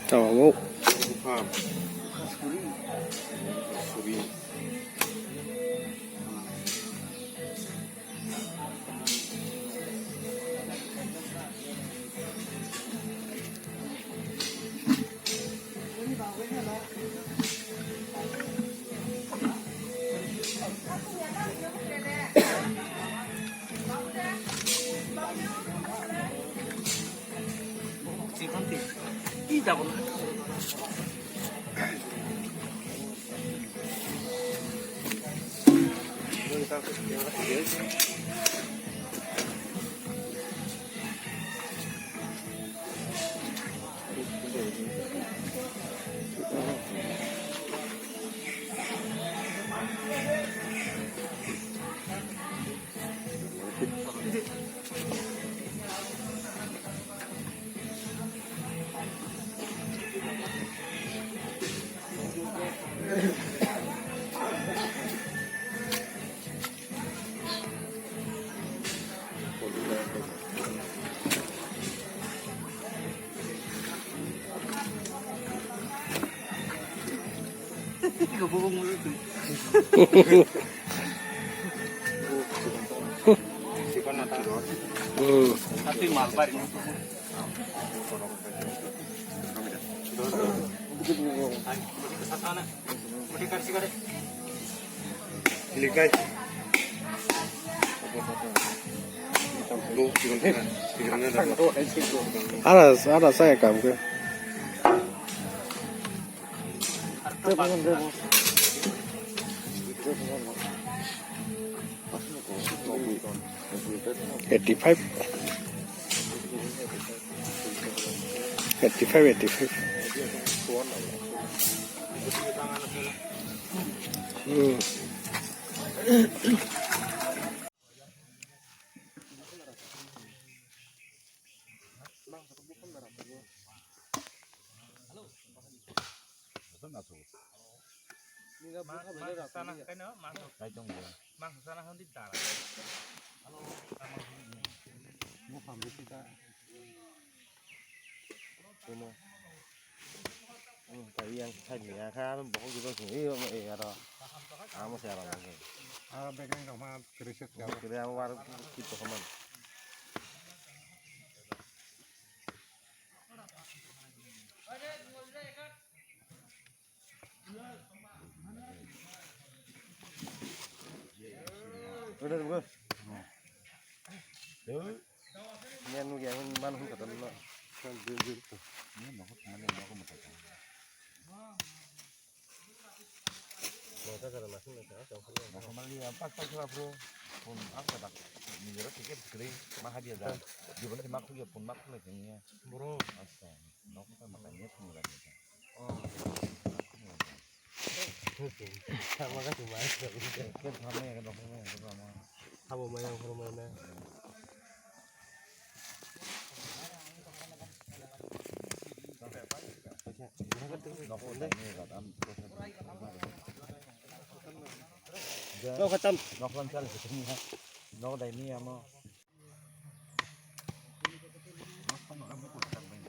Tamam. Ha. Suri. 이 잡은 이거 보고 물을 tapi malbar ini kesana berikan sigaret Likai. Lu gimana? Gimana? Ada saya kamu ke? $85. $85. sana cái nữa mang mang sana hơn tin tả tại vì thay nhà khá nó bỏ cái gì đó mà ế đó mà xe là cái Bagian rumah krisis ya. kira war gitu kaman udah gue nghe nuôi gà hơn ban không cả tận nó nó hút nó không một cái kita kada masih nak tahu kalau kemarin dia pas bro pun apa tak menurut tiket kering mahal dia dah juga nanti makhluk dia pun makhluk lagi ni bro asal nak kita makannya semula kita sama kan cuma kan sama ya kan dokternya sama apa main hormonnya nó có tâm nó con chân của chúng ta nó đầy mi mà nó không nó mới cột chặt mình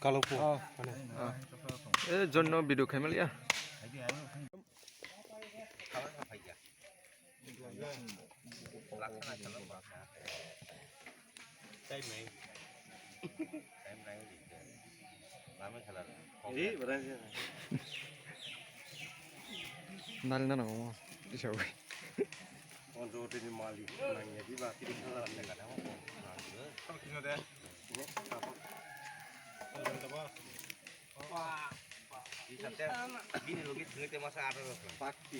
Kalau pun. জন্য video খাইমালি ya. Nari na ako. Isaw. Untuk di Mali, nanya di bawah di sana ada kadang apa? Kalau kita deh. Wah, di sana gini logis ngerti masa ada pasti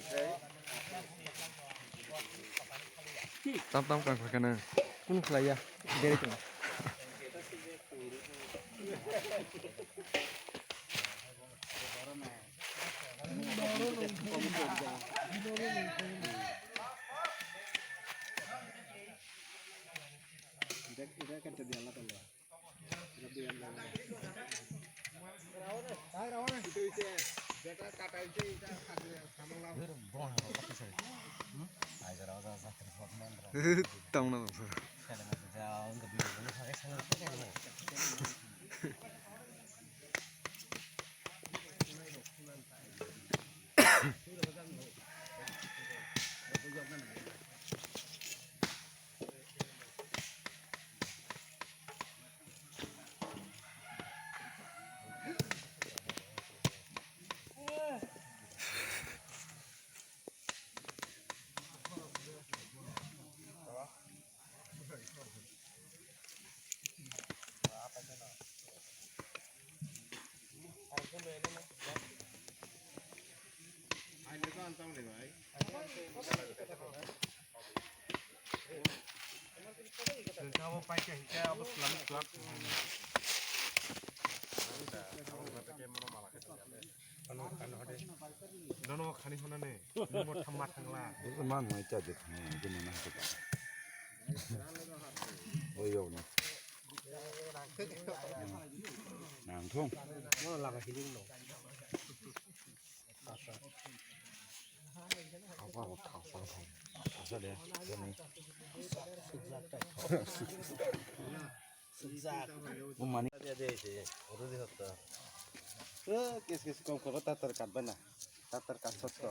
Tam kan kana. কোন খেলাইয়া বেড়াইতো না tao nào Kamu pakai hijau apa selalu gelap? Nono khani hona ne, nono thamma thangla. Man mai cha de cái này nó cái ôi yo nó nàng thông Nono laga hiling no. thảo phao sao đấy cái này ông mani dia dia sih udah dihata Kes kau kau tatar kat bana, tatar kat soto.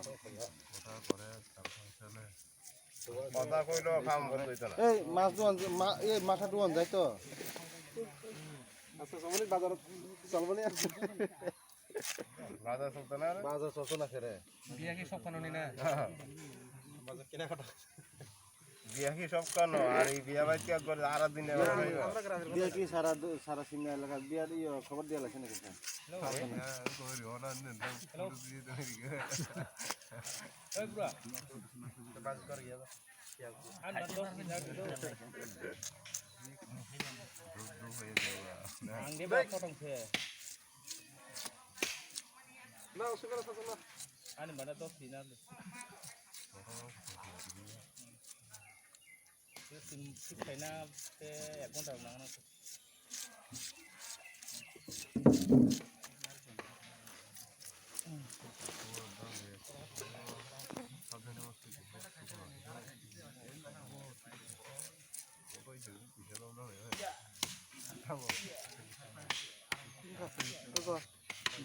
Mata kau lo kamu betul itu lah. mas doan মাথা doan যাই তো Asal sama ni bazar salvo ni. Bazar sultan ada. বাজার চলতো না ফেরে বিয়া কি সব কানুনি না Bazar kena kata. Biar ki sab kano, hari biar baca kau gol arah dunia. বিয়া কি সারা সারা সিমনা এলাকা বিয়ার ইয়ে খবর দিয়া লাগছে নাকি ওই বুড়া Bas kor ya. আন না 10 মিনিট আং দে বা ফটং ফে Na usukar satu na. আনি মানে 10 মিনিট খাইনা 1 ঘন্টা নাও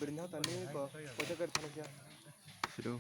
Beri tani ko pojok ke sana kia. Situ.